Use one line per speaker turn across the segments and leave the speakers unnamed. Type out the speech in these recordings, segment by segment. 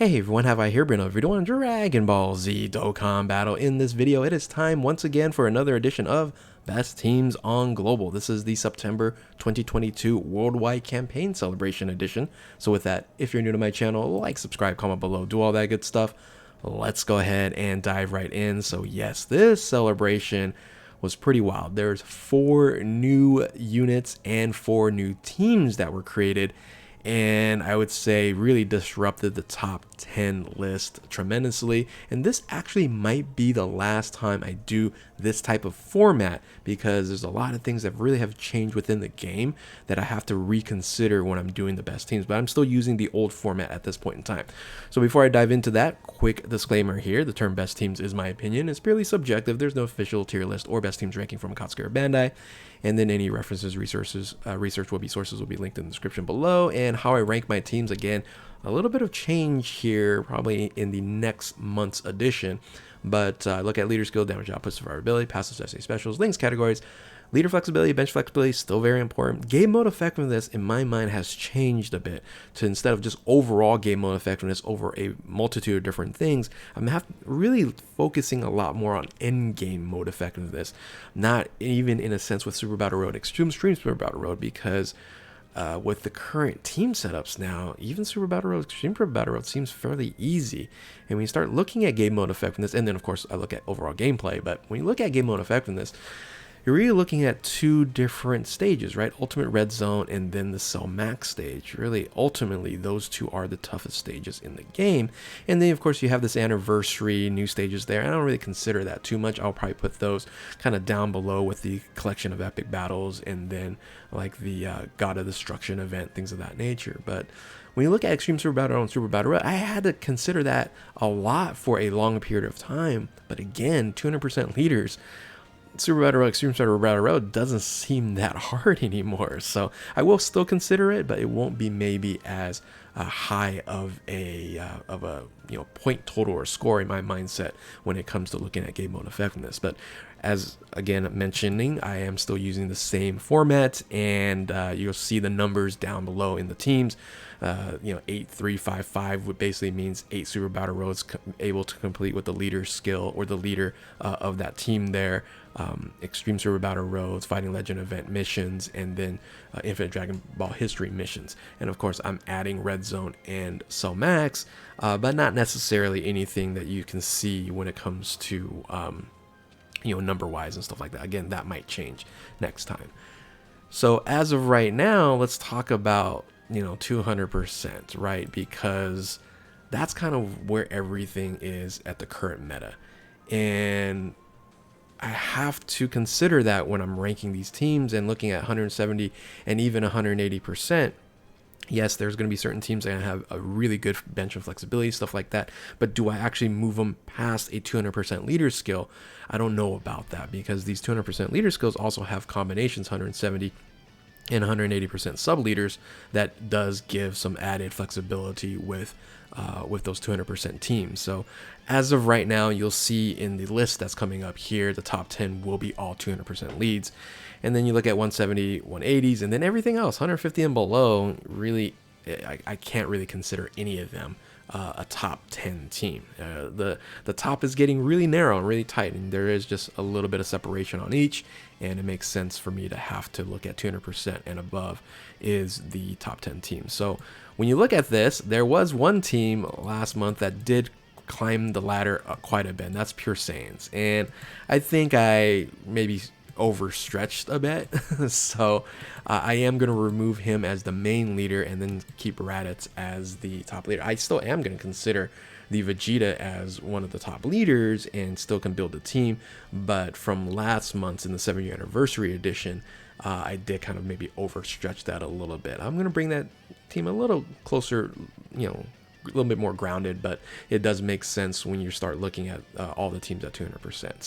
Hey everyone, have I here been a video on Dragon Ball Z Dokkan Battle. In this video, it is time once again for another edition of Best Teams on Global. This is the September 2022 Worldwide Campaign Celebration Edition. So with that, if you're new to my channel, like, subscribe, comment below, do all that good stuff. Let's go ahead and dive right in. So yes, this celebration was pretty wild. There's 4 new units and 4 new teams that were created, and I would say really disrupted the top 10 list tremendously. And this actually might be the last time I do this type of format, because there's a lot of things that really have changed within the game that I have to reconsider when I'm doing the best teams, but I'm still using the old format at this point in time. So before I dive into that, quick disclaimer here: the term best teams is my opinion. It's purely subjective. There's no official tier list or best teams ranking from Akatsuki or Bandai, and then any references, resources will be linked in the description below. And how I rank my teams, again, a little bit of change here probably in the next month's edition, but look at leader skill, damage output, survivability, passive SA specials, links, categories. Leader flexibility, bench flexibility, still very important. Game mode effectiveness, in my mind, has changed a bit to, instead of just overall game mode effectiveness over a multitude of different things, I'm really focusing a lot more on end game mode effectiveness. Not even in a sense with Super Battle Road, Extreme Super Battle Road, because with the current team setups now, even Super Battle Road, Extreme Super Battle Road seems fairly easy. And when you start looking at game mode effectiveness, and then of course I look at overall gameplay, but when you look at game mode effectiveness, you're really looking at 2 different stages, right? Ultimate Red Zone and then the Cell Max stage. Really, ultimately, those 2 are the toughest stages in the game. And then, of course, you have this anniversary, new stages there. I don't really consider that too much. I'll probably put those kind of down below with the collection of epic battles and then like the God of Destruction event, things of that nature. But when you look at Extreme Super Battle and Super Battle Road, I had to consider that a lot for a long period of time. But again, 200% leaders, Super Battle Road, Extreme Super Battle Road doesn't seem that hard anymore. So I will still consider it, but it won't be maybe as high of a point total or score in my mindset when it comes to looking at game mode effectiveness. But as again mentioning, I am still using the same format, and you'll see the numbers down below in the teams. 8-3-5-5 would basically means 8 Super Battle Roads able to complete with the leader skill or the leader of that team there. Extreme Super Battle Roads, Fighting Legend event missions, and then Infinite Dragon Ball history missions. And of course, I'm adding Red Zone and Cell Max, but not necessarily anything that you can see when it comes to number wise and stuff like that. Again, that might change next time. So as of right now, let's talk about 200%, right? Because that's kind of where everything is at the current meta, and I have to consider that when I'm ranking these teams and looking at 170 and even 180%. Yes, there's going to be certain teams that have a really good bench and flexibility, stuff like that. But do I actually move them past a 200% leader skill? I don't know about that, because these 200% leader skills also have combinations, 170 and 180% sub leaders, that does give some added flexibility with those 200% teams. So as of right now, you'll see in the list that's coming up here, the top 10 will be all 200% leads. And then you look at 170, 180s, and then everything else, 150 and below, really, I can't really consider any of them a top 10 team. The top is getting really narrow and really tight, and there is just a little bit of separation on each, and it makes sense for me to have to look at 200% and above is the top 10 teams. So when you look at this, there was one team last month that did climb the ladder quite a bit, and that's Pure Saiyans. And I think I maybe overstretched a bit. So I am going to remove him as the main leader and then keep Raditz as the top leader. I still am going to consider the Vegeta as one of the top leaders and still can build a team, but from last month's in the 7-year anniversary edition, I did kind of maybe overstretch that a little bit. I'm going to bring that team a little closer, a little bit more grounded, but it does make sense when you start looking at all the teams at 200%.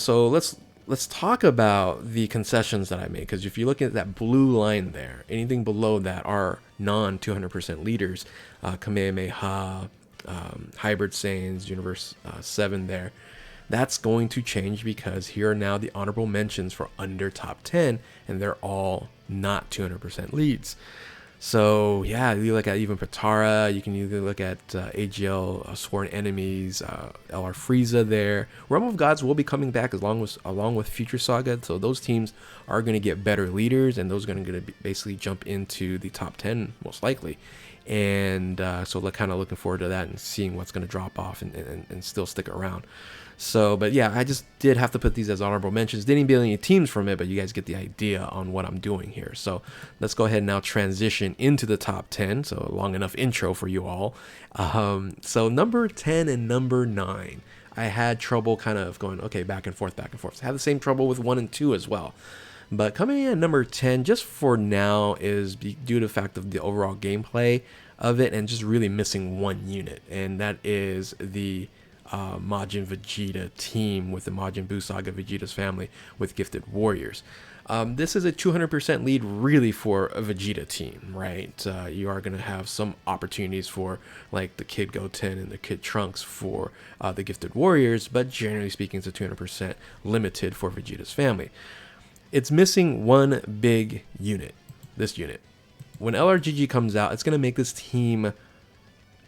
So let's talk about the concessions that I made, because if you look at that blue line there, anything below that are non 200% leaders, Kamehameha, Hybrid Saiyans, Universe 7 there. That's going to change, because here are now the honorable mentions for under top 10, and they're all not 200% leads. So yeah, you look at even Patara. You can either look at AGL Sworn Enemies, LR Frieza there. Realm of Gods will be coming back along with Future Saga. So those teams are going to get better leaders, and those are going to basically jump into the top 10 most likely. And so we're kind of looking forward to that and seeing what's going to drop off and still stick around. So, but yeah, I just did have to put these as honorable mentions. Didn't build any teams from it, but you guys get the idea on what I'm doing here. So let's go ahead and now transition into the top 10. So a long enough intro for you all. So number 10 and number 9. I had trouble kind of going, okay, back and forth, back and forth. I had the same trouble with 1 and 2 as well. But coming in at number 10, just for now, is due to the fact of the overall gameplay of it and just really missing one unit. And that is the Majin Vegeta team with the Majin Buu Saga Vegeta's family with Gifted Warriors. This is a 200% lead really for a Vegeta team, right? You are going to have some opportunities for like the Kid Goten and the Kid Trunks for the Gifted Warriors, but generally speaking, it's a 200% limited for Vegeta's family. It's missing one big unit, this unit. When LRGG comes out, it's going to make this team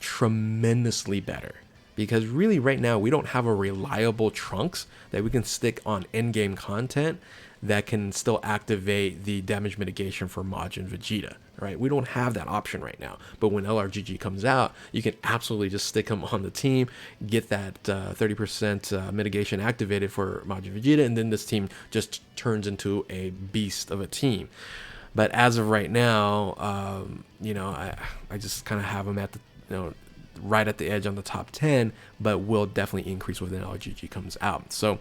tremendously better. Because really right now we don't have a reliable Trunks that we can stick on endgame content that can still activate the damage mitigation for Majin Vegeta, right? We don't have that option right now. But when LRGG comes out, you can absolutely just stick him on the team, get that 30% mitigation activated for Majin Vegeta, and then this team just turns into a beast of a team. But as of right now, you know, I just kind of have him at the, you know, right at the edge on the top 10, but will definitely increase when LGG comes out. So,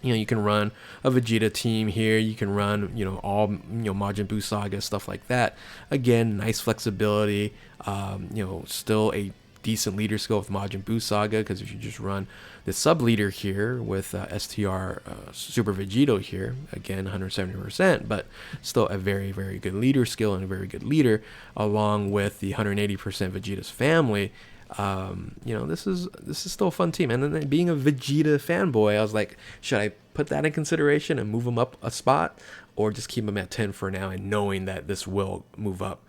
you know, you can run a Vegeta team here. You can run, you know, all, you know, Majin Buu Saga, stuff like that. Again, nice flexibility. You know, still a decent leader skill with Majin Buu Saga, because if you just run the sub leader here with STR Super Vegito here, again 170%, but still a very, very good leader skill and a very good leader, along with the 180% Vegeta's family. You know, this is still a fun team. And then being a Vegeta fanboy, I was like, should I put that in consideration and move him up a spot, or just keep him at 10 for now, and knowing that this will move up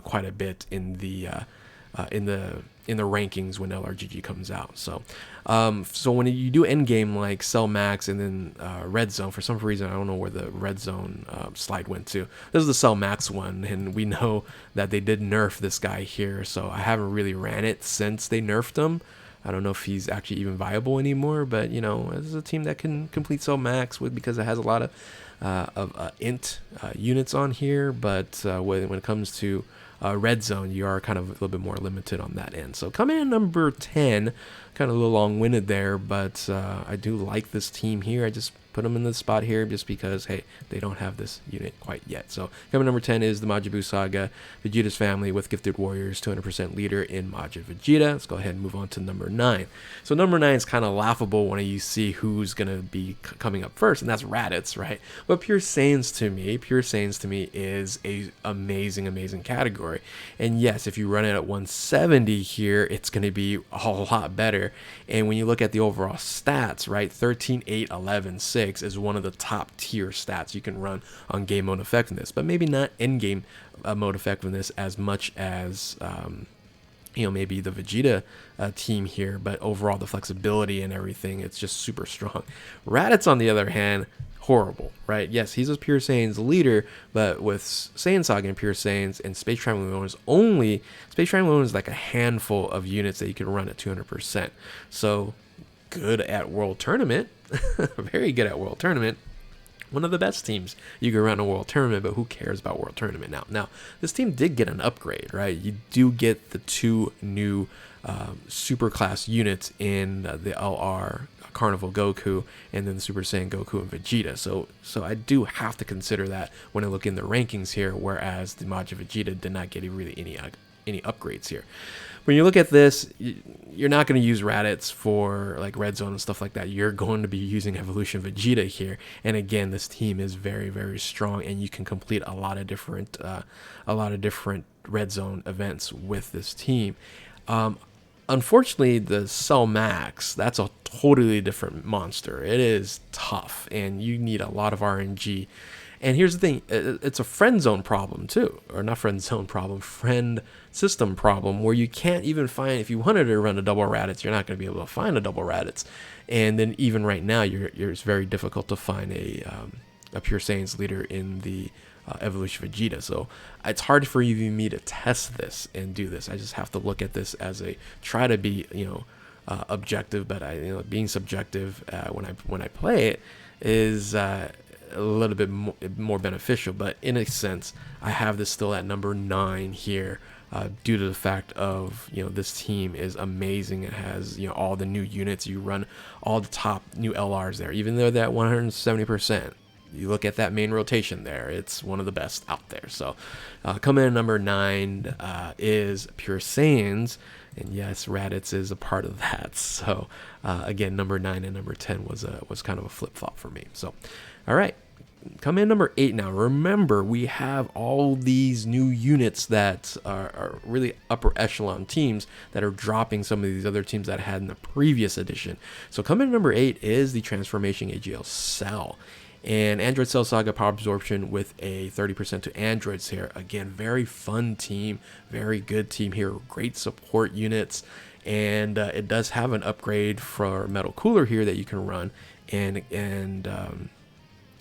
quite a bit in the rankings when LRGG comes out. So so when you do endgame like Cell Max and then Red Zone, for some reason I don't know where the Red Zone slide went to. This is the Cell Max one, and we know that they did nerf this guy here, so I haven't really ran it since they nerfed him. I don't know if he's actually even viable anymore, but you know, this is a team that can complete Cell Max with, because it has a lot of int units on here, but when it comes to Red Zone, you are kind of a little bit more limited on that end. So coming in number 10, kind of a little long-winded there, but I do like this team here. I just put them in the spot here just because, hey, they don't have this unit quite yet. So coming number 10 is the Majin Buu Saga Vegeta's family with Gifted Warriors, 200% leader in Majin Vegeta. Let's go ahead and move on to number 9. So number 9 is kind of laughable when you see who's going to be coming up first, and that's Raditz, right? But Pure Saiyans to me is a amazing category. And yes, if you run it at 170 here, it's going to be a lot better. And when you look at the overall stats, right, 13, 8, 11, 6 is one of the top tier stats you can run on game mode effectiveness, but maybe not end game mode effectiveness as much as you know, maybe the Vegeta team here, but overall the flexibility and everything, it's just super strong. Raditz, on the other hand, horrible, right? Yes, he's a Pure Saiyan's leader, but with Saiyan Saga and Pure Saiyans and Space Triangle owners only, Space Triangle owners like a handful of units that you can run at 200%. So good at World Tournament, very good at World Tournament. One of the best teams you can run a World Tournament, but who cares about World Tournament now? Now, this team did get an upgrade, right? You do get the 2 new super class units in the LR Carnival Goku and then the Super Saiyan Goku and Vegeta. So I do have to consider that when I look in the rankings here, whereas the Majin Vegeta did not get really any upgrades here. When you look at this, you're not going to use Raditz for like Red Zone and stuff like that. You're going to be using Evolution Vegeta here. And again, this team is very, very strong, and you can complete a lot of different Red Zone events with this team. Unfortunately, the Cell Max, that's a totally different monster. It is tough, and you need a lot of RNG. And here's the thing, it's a friend zone problem too, or not friend zone problem, friend system problem, where you can't even find, if you wanted to run a double Raditz, you're not going to be able to find a double Raditz. And then even right now, it's very difficult to find a Pure Saiyan's leader in the Evolution Vegeta. So it's hard for even me to test this and do this. I just have to look at this as try to be, objective, but being subjective when I play it is a little bit more beneficial. But in a sense, I have this still at number 9 here, due to the fact of this team is amazing. It has all the new units. You run all the top new LRs there, even though they're at 170%. You look at that main rotation there, it's one of the best out there. So coming in at number 9 is Pure Saiyans, and yes, Raditz is a part of that. So again, number 9 and number 10 was kind of a flip-flop for me. So all right, come in number 8 now. Remember, we have all these new units that are really upper echelon teams that are dropping some of these other teams that had in the previous edition. So coming in number 8 is the Transformation AGL Cell. And Android Cell Saga Power Absorption with a 30% to androids here. Again, very fun team, very good team here, great support units. And it does have an upgrade for Metal Cooler here that you can run. And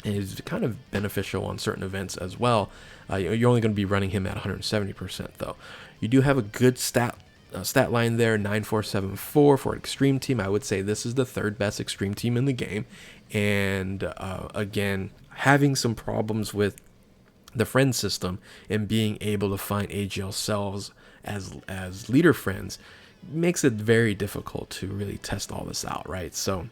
is kind of beneficial on certain events as well. You're only going to be running him at 170% though. You do have a good stat line there, 9474 for an extreme team. I would say this is the 3rd best extreme team in the game. And again, having some problems with the friend system and being able to find AGL cells as leader friends makes it very difficult to really test all this out, right? So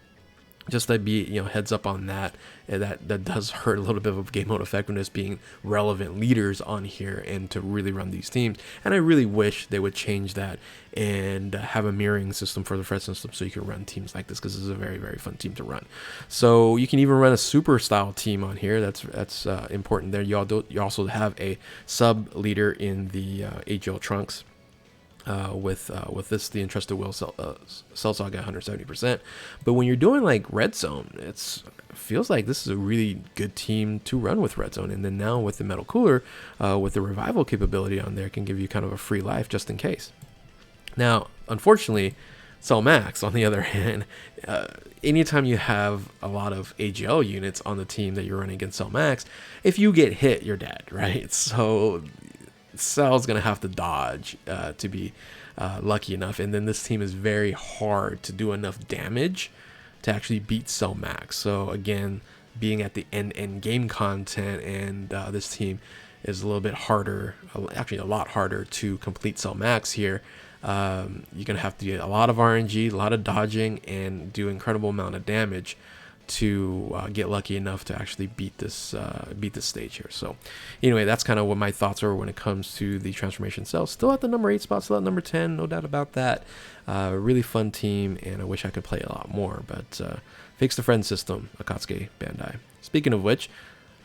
just to be heads up on that. That does hurt a little bit of game mode effectiveness, being relevant leaders on here and to really run these teams. And I really wish they would change that and have a mirroring system for the friend system so you can run teams like this, because this is a very, very fun team to run. So you can even run a super style team on here. That's important there. You also have a sub leader in the AGL Trunks. With this, the Entrusted Will Cell Saga 170%. But when you're doing like Red Zone, it feels like this is a really good team to run with Red Zone. And then now with the Metal Cooler, with the revival capability on there, can give you kind of a free life just in case. Now, unfortunately, Cell Max, on the other hand, anytime you have a lot of AGL units on the team that you're running against Cell Max, if you get hit, you're dead, right? So Cell's gonna have to dodge to be lucky enough, and then this team is very hard to do enough damage to actually beat Cell Max. So again, being at the end game content, and this team is a little bit harder, actually a lot harder to complete Cell Max here. You're gonna have to get a lot of RNG, a lot of dodging, and do incredible amount of damage to get lucky enough to actually beat this stage here. So anyway, that's kind of what my thoughts are when it comes to the Transformation Cell. Still at the number 8 spot, still at number 10, no doubt about that. Really fun team, and I wish I could play a lot more, but fix the friend system, Akatsuki Bandai. Speaking of which,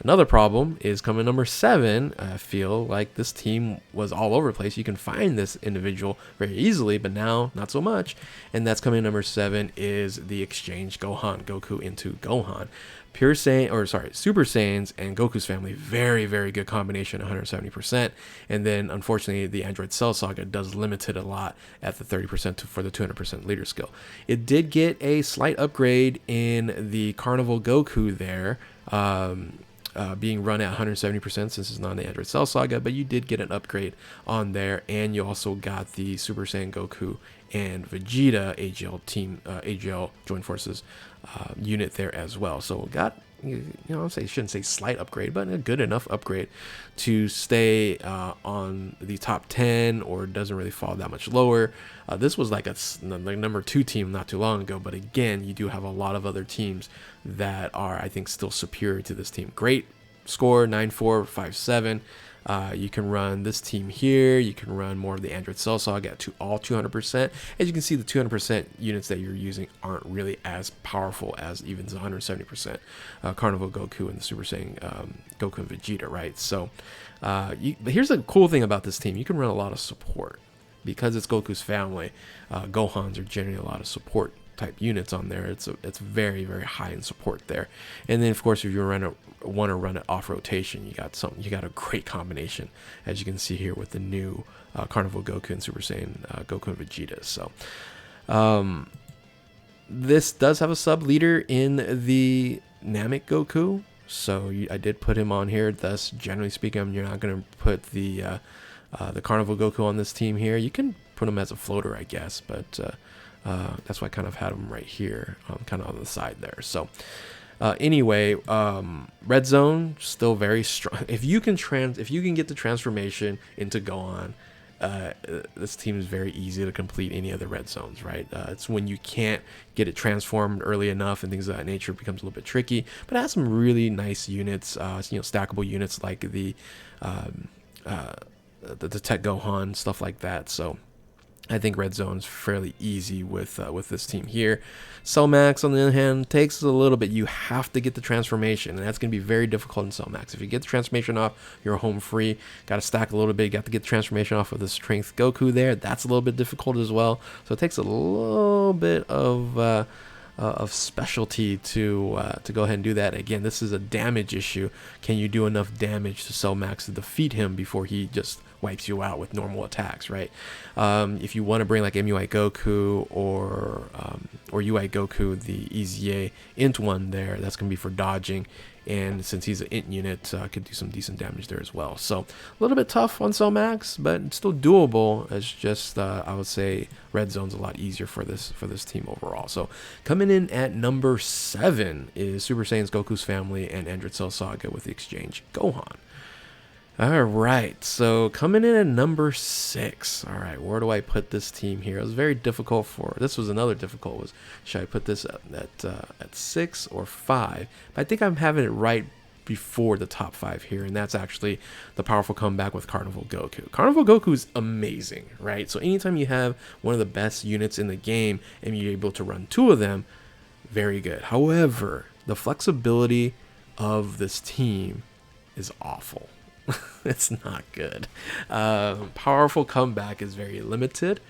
another problem is coming number 7. I feel like this team was all over the place. You can find this individual very easily, but now not so much. And that's coming number 7 is the Exchange Goku into Gohan. Super Saiyans and Goku's family, very, very good combination, 170%. And then, unfortunately, the Android Cell Saga does limit it a lot at the 30% for the 200% leader skill. It did get a slight upgrade in the Carnival Goku there, being run at 170% since it's not an Android Cell Saga, but you did get an upgrade on there, and you also got the Super Saiyan Goku and Vegeta AGL Joint Forces unit there as well. So got, I shouldn't say slight upgrade, but a good enough upgrade to stay on the top 10, or doesn't really fall that much lower. This was like a number 2 team not too long ago, but again, you do have a lot of other teams that are, I think, still superior to this team. Great score, 9457. You can run this team here. You can run more of the Android Cell Saga at all 200%. As you can see, the 200% units that you're using aren't really as powerful as even the 170% Carnival Goku and the Super Saiyan Goku and Vegeta, right? So but here's the cool thing about this team. You can run a lot of support. Because it's Goku's family, Gohans are generally a lot of support type units on there, it's very, very high in support there. And then of course, if you want to run it off rotation, you got a great combination, as you can see here with the new Carnival Goku and Super Saiyan Goku and Vegeta. So this does have a sub leader in the Namek Goku, so I did put him on here. Thus, generally speaking, you're not going to put the Carnival Goku on this team here. You can put him as a floater, I guess, but that's why I kind of had him right here, kind of on the side there. So anyway, Red Zone still very strong. If you can get the transformation into Gohan, this team is very easy to complete any of the red zones, right? It's when you can't get it transformed early enough and things of that nature becomes a little bit tricky. But it has some really nice units, stackable units like the Tech Gohan, stuff like that. So I think red zone's fairly easy with this team here. Cell Max, on the other hand, takes a little bit. You have to get the transformation, and that's going to be very difficult in Cell Max. If you get the transformation off, you're home free. Got to stack a little bit. Got to get the transformation off of the Strength Goku there. That's a little bit difficult as well. So it takes a little bit of specialty to go ahead and do that. Again, this is a damage issue. Can you do enough damage to Cell Max to defeat him before he just wipes you out with normal attacks, right? If you want to bring like MUI Goku or UI Goku, the EZA int one there, that's going to be for dodging, and since he's an int unit, could do some decent damage there as well. So a little bit tough on Cell Max, but still doable. It's just I would say red zone's a lot easier for this team overall. So coming in at number 7 is Super Saiyan's Goku's Family and Android Cell Saga with the Exchange Gohan. All right, so coming in at number 6. All right, where do I put this team here? It was very difficult this was another difficult, was should I put this at 6 or 5? But I think I'm having it right before the top 5 here, and that's actually the powerful comeback with Carnival Goku. Carnival Goku is amazing, right? So anytime you have one of the best units in the game and you're able to run 2 of them, very good. However, the flexibility of this team is awful. It's not good. Powerful comeback is very limited,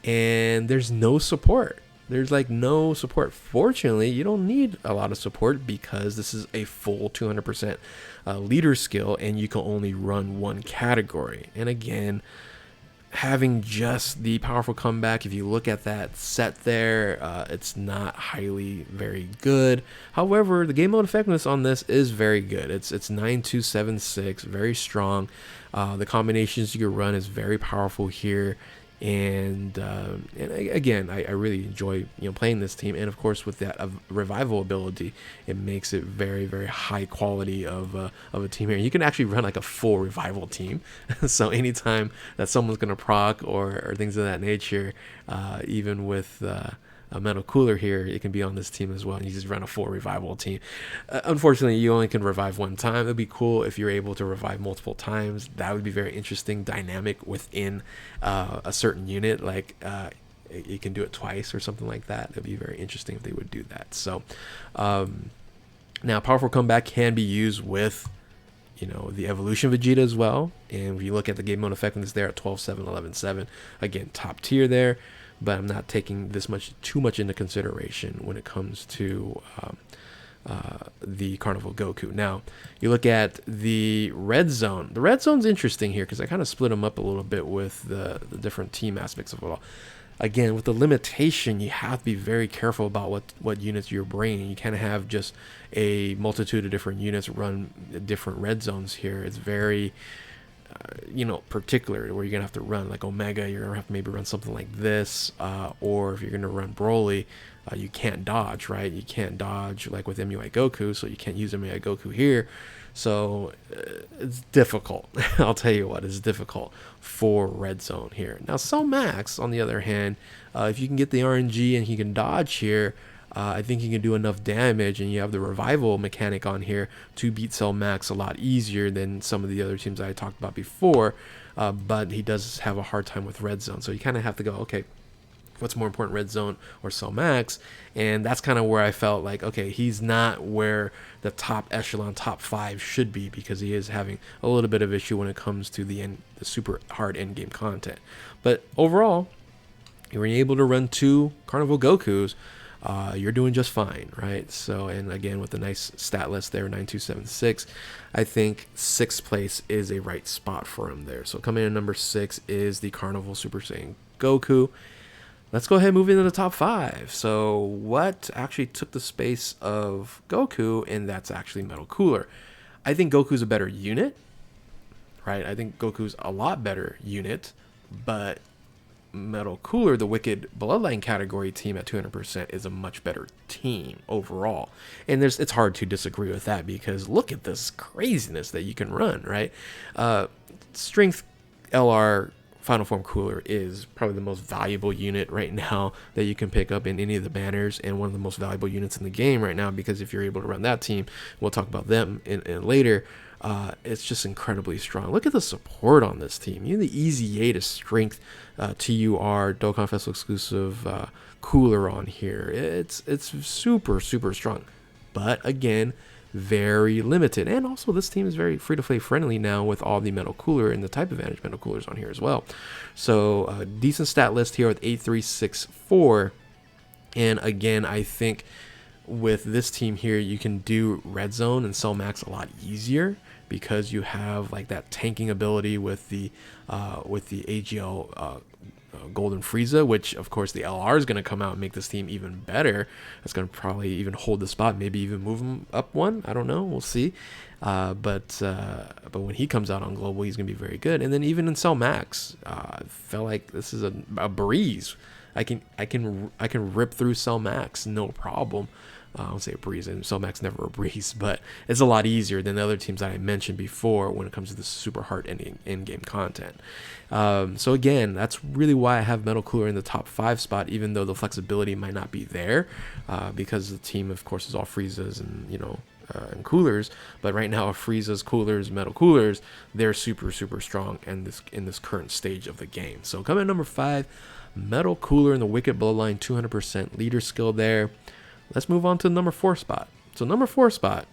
and there's no support. There's like no support. Fortunately, you don't need a lot of support because this is a full 200% leader skill, and you can only run one category. And again, having just the powerful comeback, if you look at that set there, it's not highly very good. However, the game mode effectiveness on this is very good. It's 9276, very strong. The combinations you can run is very powerful here. And again, I really enjoy playing this team, and of course with that revival ability, it makes it very, very high quality of a team here. You can actually run like a full revival team, so anytime that someone's gonna proc or things of that nature, even with a Metal Cooler here, it can be on this team as well, and you just run a full revival team. Unfortunately, you only can revive one time. It'd be cool if you're able to revive multiple times. That would be very interesting dynamic within a certain unit, like you can do it twice or something like that. It'd be very interesting if they would do that. So now powerful comeback can be used with the evolution Vegeta as well, and if you look at the game mode effectiveness there at 12.7, 11.7, again top tier there. But I'm not taking too much into consideration when it comes to the Carnival Goku. Now, you look at the red zone. The red zone's interesting here because I kind of split them up a little bit with the different team aspects of it all. Again, with the limitation, you have to be very careful about what units you're bringing. You can't have just a multitude of different units run different red zones here. It's very particular where you're gonna have to run like Omega. You're gonna have to maybe run something like this, or if you're gonna run Broly, you can't dodge, right? You can't dodge like with MUI Goku, so you can't use MUI Goku here. So it's difficult. I'll tell you what, it's difficult for red zone here. Now Cell Max, on the other hand, if you can get the RNG and he can dodge here, I think you can do enough damage, and you have the revival mechanic on here to beat Cell Max a lot easier than some of the other teams I talked about before. But he does have a hard time with red zone, so you kind of have to go, okay, what's more important, red zone or Cell Max? And that's kind of where I felt like, okay, he's not where the top echelon, top 5 should be, because he is having a little bit of issue when it comes to the super hard end game content. But overall, you were able to run 2 Carnival Gokus. you're doing just fine, right? So, and again, with a nice stat list there, 9276, I think 6th place is a right spot for him there. So coming in at number 6 is the Carnival Super Saiyan Goku. Let's go ahead and move into the top 5. So what actually took the space of Goku, and that's actually Metal Cooler. I think Goku's a better unit, right? I think Goku's a lot better unit, but Metal Cooler, the Wicked Bloodline category team at 200% is a much better team overall. And it's hard to disagree with that, because look at this craziness that you can run, right? Strength LR Final Form Cooler is probably the most valuable unit right now that you can pick up in any of the banners, and one of the most valuable units in the game right now, because if you're able to run that team, we'll talk about them in later, it's just incredibly strong. Look at the support on this team. You have the Easy 8 of Strength TUR Dokkan Festival exclusive Cooler on here. It's super strong, but again, very limited. And also this team is very free-to-play friendly now with all the Metal Cooler and the type advantage Metal Coolers on here as well. So decent stat list here with 8364. And again, I think with this team here, you can do Red Zone and Cell Max a lot easier, because you have like that tanking ability with the AGL Golden Frieza, which of course the LR is going to come out and make this team even better. It's going to probably even hold the spot, maybe even move him up one. I don't know, we'll see. But when he comes out on global, he's going to be very good. And then even in Cell Max, I felt like this is a breeze. I can rip through Cell Max, no problem. I won't say a breeze, and Cell Max never a breeze, but it's a lot easier than the other teams that I mentioned before when it comes to the super hard in-game content. So again, that's really why I have Metal Cooler in the top 5 spot, even though the flexibility might not be there, because the team, of course, is all Friezas and and Coolers. But right now, Friezas, Coolers, Metal Coolers, they're super strong in this current stage of the game. So coming at number 5, Metal Cooler in the Wicked Bloodline, 200% leader skill there. Let's move on to the number 4 spot. So number 4 spot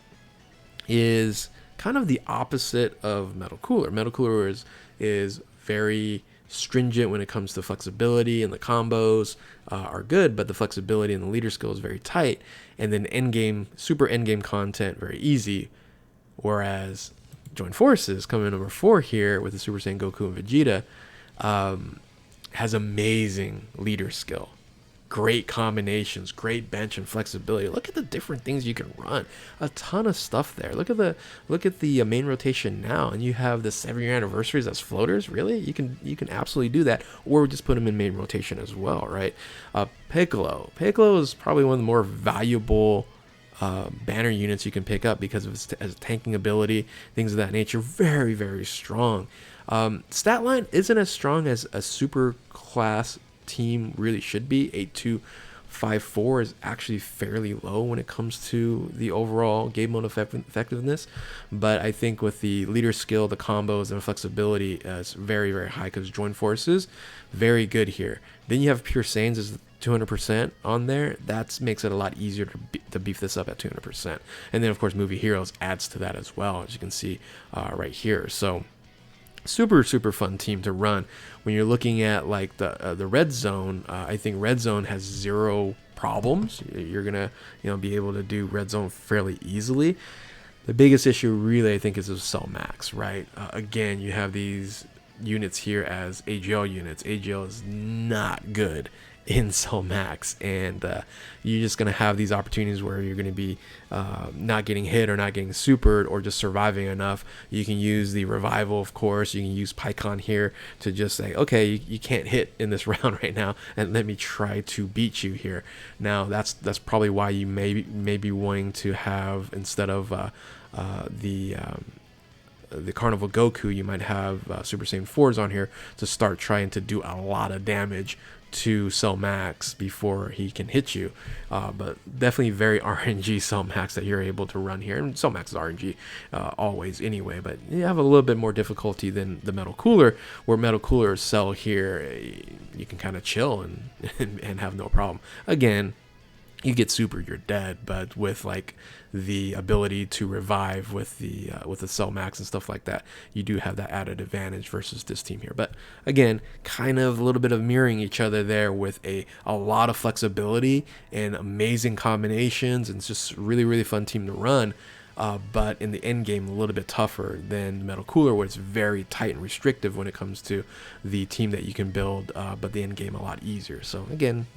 is kind of the opposite of Metal Cooler. Metal Cooler is very stringent when it comes to flexibility, and the combos are good, but the flexibility and the leader skill is very tight. And then super endgame content, very easy. Whereas Join Forces, coming in number 4 here with the Super Saiyan Goku and Vegeta, has amazing leader skill. Great combinations, great bench and flexibility. Look at the different things you can run. A ton of stuff there. Look at the main rotation now, and you have the 7-year anniversaries as floaters. Really, you can absolutely do that, or just put them in main rotation as well, right? Piccolo is probably one of the more valuable banner units you can pick up because of its tanking ability, things of that nature. Very strong. Stat line isn't as strong as a super class team really should be. 8254 is actually fairly low when it comes to the overall game mode effectiveness, but I think with the leader skill, the combos, and the flexibility, it's very high, because Join Forces, very good here. Then you have Pure Saiyans as 200% on there. That makes it a lot easier to beef this up at 200%. And then of course Movie Heroes adds to that as well, as you can see right here. So super fun team to run. When you're looking at like the red zone, I think red zone has 0 problems. You're gonna be able to do red zone fairly easily. The biggest issue really, I think, is with Cell Max, right? Again, you have these units here as AGL units. AGL is not good in Cell Max, and you're just going to have these opportunities where you're going to be not getting hit or not getting supered, or just surviving enough. You can use the revival, of course. You can use Pycon here to just say, okay, you can't hit in this round right now, and let me try to beat you here. Now that's probably why you may be wanting to have, instead of the Carnival Goku, you might have Super Saiyan 4s on here to start trying to do a lot of damage to Cell Max before he can hit you. But definitely very RNG Cell Max that you're able to run here. And Cell Max is RNG always anyway, but you have a little bit more difficulty than the Metal Cooler, where Metal Cooler Cell here, you can kind of chill and have no problem. Again, you get super, you're dead. But with like the ability to revive with the Cell Max and stuff like that, you do have that added advantage versus this team here. But again, kind of a little bit of mirroring each other there with a lot of flexibility and amazing combinations, and it's just really, really fun team to run. But in the end game, a little bit tougher than the Metal Cooler, where it's very tight and restrictive when it comes to the team that you can build, but the end game a lot easier. So again,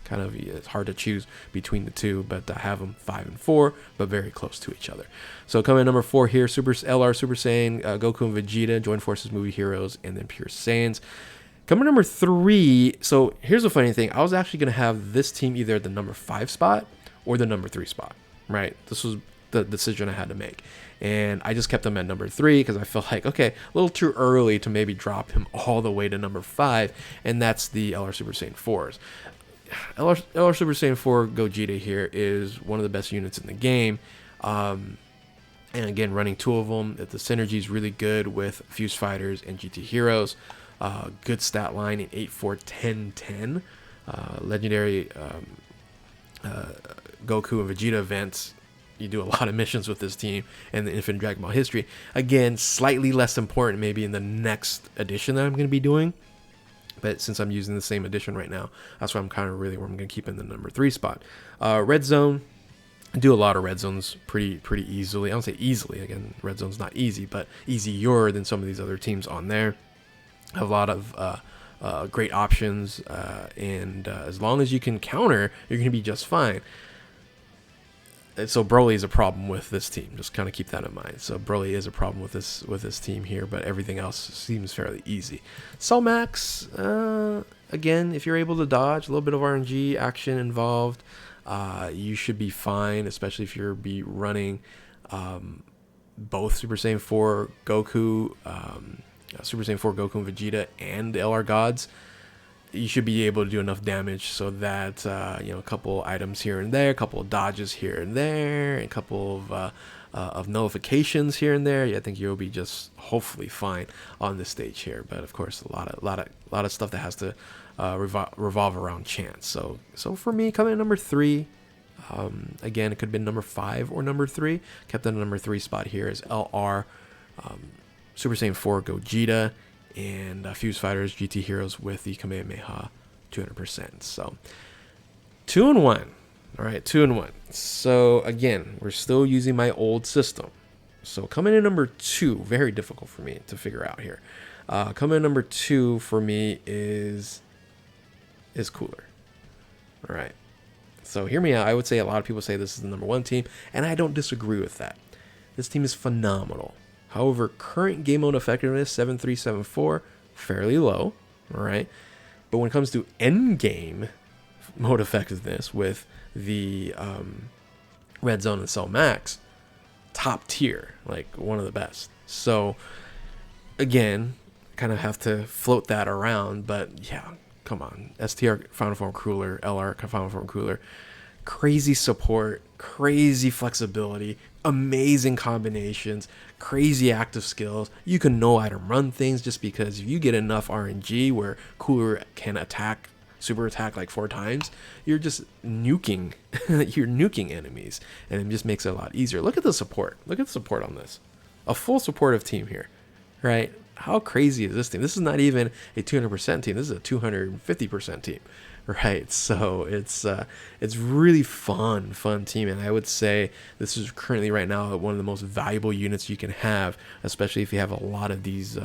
kind of it's hard to choose between the two, but I have them 5 and 4, but very close to each other. So coming in number 4 here, LR Super Saiyan, Goku and Vegeta, Join Forces Movie Heroes, and then Pure Saiyans. Coming number 3, so here's a funny thing. I was actually going to have this team either at the number 5 spot or the number 3 spot, right? This was the decision I had to make, and I just kept him at number 3 because I felt like, okay, a little too early to maybe drop him all the way to number 5, and that's the LR Super Saiyan 4s. LR Super Saiyan 4 Gogeta here is one of the best units in the game, and again, running 2 of them, the synergy is really good with Fuse Fighters and GT Heroes. Good stat line in 8, 4, 10, 10. Legendary Goku and Vegeta events. You do a lot of missions with this team and the Infinite Dragon Ball history. Again, slightly less important maybe in the next edition that I'm going to be doing. But since I'm using the same edition right now, that's why I'm kind of really where I'm going to keep in the number 3 spot. Red Zone. I do a lot of red zones pretty easily. I don't say easily. Again, red zone's not easy, but easier than some of these other teams on there. Have a lot of great options, and as long as you can counter, you're going to be just fine. So Broly is a problem with this team. Just kind of keep that in mind. So Broly is a problem with this team here, but everything else seems fairly easy. Cell Max, again, if you're able to dodge, a little bit of RNG action involved, you should be fine, especially if you're running both Super Saiyan 4 Goku, Super Saiyan 4 Goku and Vegeta, and the LR Gods. You should be able to do enough damage so that a couple items here and there, a couple of dodges here and there, and a couple of nullifications here and there. Yeah, I think you'll be just hopefully fine on this stage here. But of course, a lot of stuff that has to revolve around chance. So for me, coming in number 3. Again, it could have been number 5 or number 3. Kept in the number 3 spot here is LR Super Saiyan 4 Gogeta, and Fuse Fighters GT Heroes with the Kamehameha 200%. So 2 and 1. All right, 2 and 1. So again, we're still using my old system. So coming in number 2, very difficult for me to figure out here. Coming in number 2 for me is Cooler. All right. So hear me out. I would say a lot of people say this is the number 1 team, and I don't disagree with that. This team is phenomenal. However, current game mode effectiveness, 7.374, fairly low, all right? But when it comes to end game mode effectiveness with the Red Zone and Cell Max, top tier, like one of the best. So, again, kind of have to float that around, but yeah, come on. STR Final Form Cooler, LR Final Form Cooler, crazy support, crazy flexibility, amazing combinations, crazy active skills. You can no item run things just because if you get enough RNG where Cooler can super attack like 4 times, you're just nuking you're nuking enemies, and it just makes it a lot easier. Look at the support. Look at the support on this. A full supportive team here, right? How crazy is this team? This is not even a 200% team. This is a 250% team. Right, so it's really fun team, and I would say this is currently right now one of the most valuable units you can have, especially if you have a lot of these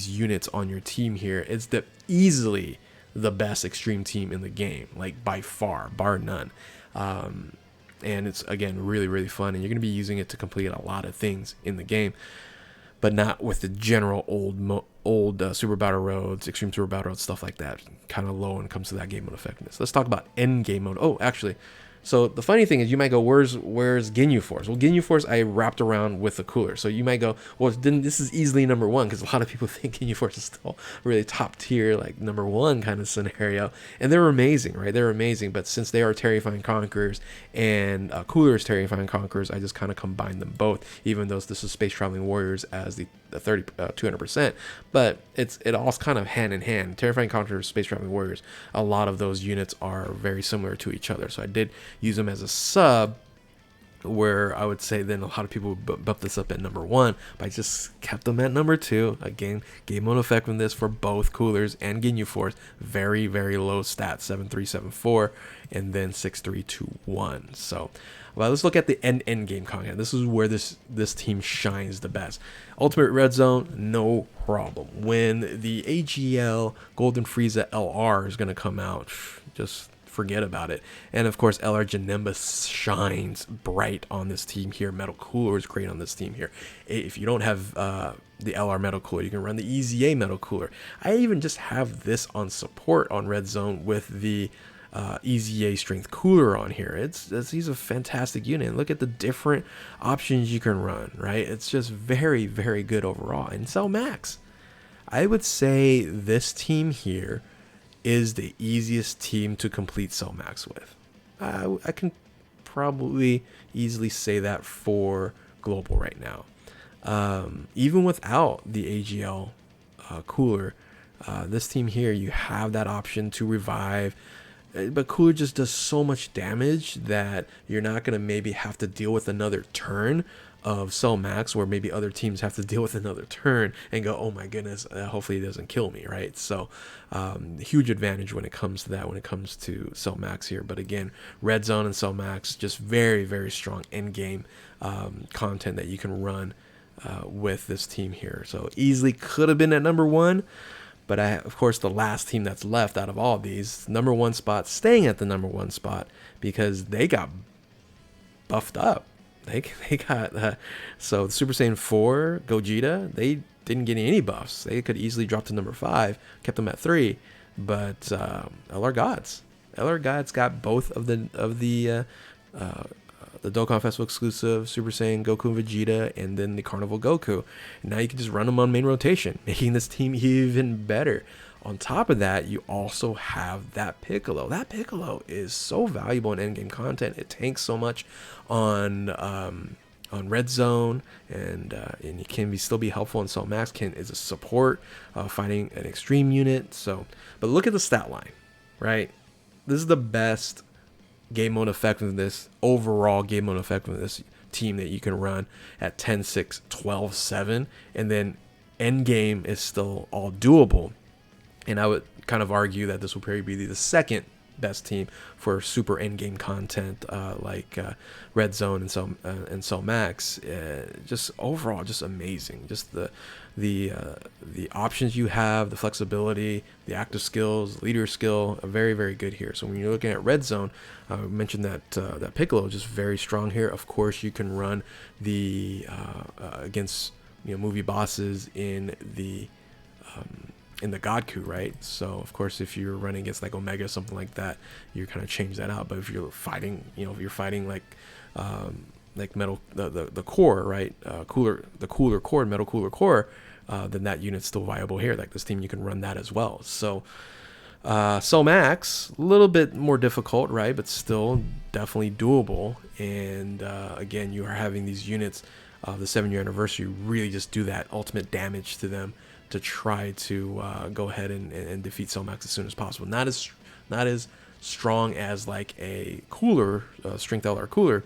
units on your team here. It's easily the best extreme team in the game, like by far, bar none. And it's again really fun, and you're going to be using it to complete a lot of things in the game, but not with the general old Super Battle Roads, Extreme Super Battle Roads, stuff like that. Kind of low when it comes to that game mode effectiveness. Let's talk about end game mode. Oh, actually, So the funny thing is, you might go, where's Ginyu Force? Well, Ginyu Force I wrapped around with the cooler. So you might go, well, then this is easily number one, because a lot of people think Ginyu Force is still really top tier, like number one kind of scenario. And they're amazing, right? They're amazing. But since they are Terrifying Conquerors and Cooler is Terrifying Conquerors, I just kind of combined them both, even though this is Space Traveling Warriors as the 200%. But it all kind of hand in hand. Terrifying Conquerors, Space Traveling Warriors, a lot of those units are very similar to each other. So I did use them as a sub, where I would say then a lot of people bump this up at number one, but I just kept them at number two. Again, game mode effectiveness for both Coolers and Ginyu Force, very, very low stats, 7374 and then 6321. So well, let's look at the end game content. This is where this team shines the best. Ultimate Red Zone, no problem. When the AGL Golden Frieza LR is going to come out, just forget about it. And of course, LR Janemba shines bright on this team here. Metal Cooler is great on this team here. If you don't have the LR Metal Cooler, you can run the EZA Metal Cooler. I even just have this on support on Red Zone with the EZA Strength Cooler on here. He's a fantastic unit. And look at the different options you can run, right? It's just very, very good overall. And Cell Max, I would say this team here is the easiest team to complete Cell Max with. I can probably easily say that for Global right now. Even without the AGL Cooler, this team here, you have that option to revive. But Cooler just does so much damage that you're not going to maybe have to deal with another turn of Cell Max, where maybe other teams have to deal with another turn and go, oh my goodness, hopefully it doesn't kill me, right? So huge advantage when it comes to that, when it comes to Cell Max here. But again, Red Zone and Cell Max, just very, very strong end game content that you can run with this team here. So easily could have been at number one. But of course, the last team that's left out of all of these, number one spot, staying at the number one spot because they got buffed up. They got so the Super Saiyan 4 Gogeta, they didn't get any buffs. They could easily drop to number 5, kept them at 3. But LR Gods got both of the Dokkan Festival exclusive Super Saiyan Goku and Vegeta, and then the Carnival Goku. And now you can just run them on main rotation, making this team even better. On top of that, you also have that Piccolo. That Piccolo is so valuable in endgame content. It tanks so much on Red Zone, and it can still be helpful in Cell Max. Is a support fighting an extreme unit. So, but look at the stat line, right? This is the best game mode effectiveness, overall game mode effectiveness team that you can run at 10-6, 12-7, and then end game is still all doable. And I would kind of argue that this will probably be the second best team for super end game content, like Red Zone and Cell Max. Just overall, just amazing. Just the options you have, the flexibility, the active skills, leader skill, are very, very good here. So when you're looking at Red Zone, I mentioned that Piccolo is just very strong here. Of course, you can run the against movie bosses in the God Coup, right? So of course, if you're running against like Omega, something like that, you kind of change that out. But if you're fighting, if you're fighting like metal, the core, right? The cooler core, metal cooler core, then that unit's still viable here. Like this team, you can run that as well. So Cell Max, a little bit more difficult, right? But still definitely doable. And again, you are having these units of the 7-year anniversary really just do that ultimate damage to them, to try to go ahead and defeat Cell Max as soon as possible. Not as strong as like a cooler, Strength LR Cooler,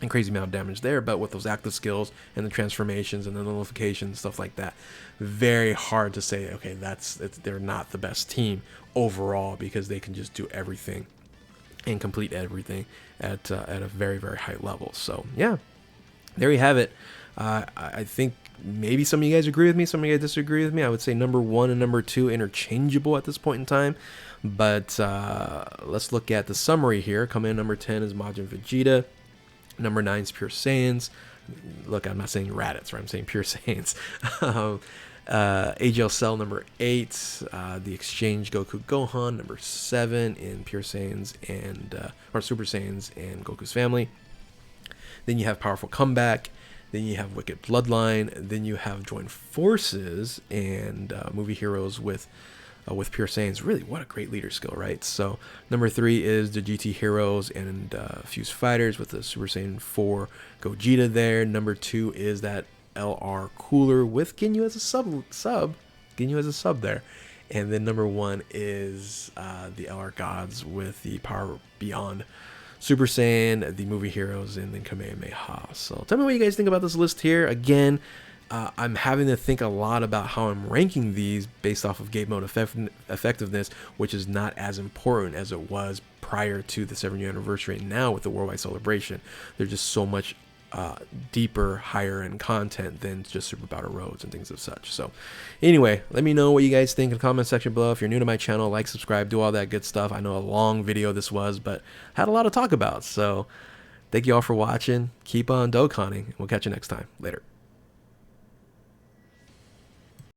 and crazy amount of damage there, but with those active skills and the transformations and the nullifications, stuff like that, very hard to say, okay, they're not the best team overall, because they can just do everything and complete everything at a very, very high level. So yeah, there you have it. I think maybe some of you guys agree with me, some of you guys disagree with me. I would say number 1 and number 2 interchangeable at this point in time. But let's look at the summary here. Coming in number 10 is Majin Vegeta. Number 9 is Pure Saiyans. Look, I'm not saying Raditz, right? I'm saying Pure Saiyans. AGL Cell number 8, the Exchange Goku Gohan number 7 in Pure Saiyans and or Super Saiyans and Goku's family. Then you have Powerful Comeback. Then you have Wicked Bloodline. Then you have Join Forces and Movie Heroes with Pure Saiyans. Really, what a great leader skill, right? So number 3 is the GT Heroes and Fuse Fighters with the Super Saiyan 4 Gogeta there. Number 2 is that LR Cooler with Ginyu as a Ginyu as a sub there. And then number 1 is the LR Gods with the Power Beyond Super Saiyan, the Movie Heroes, and then Kamehameha. So tell me what you guys think about this list here. Again, I'm having to think a lot about how I'm ranking these based off of game mode effectiveness, which is not as important as it was prior to the 7-year anniversary. And now with the Worldwide Celebration, there's just so much deeper, higher end content than just Super Battle Roads and things of such. So anyway, let me know what you guys think in the comment section below. If you're new to my channel, like, subscribe, do all that good stuff. I know a long video this was, but had a lot to talk about. So thank you all for watching. Keep on Dokkaning. We'll catch you next time. Later.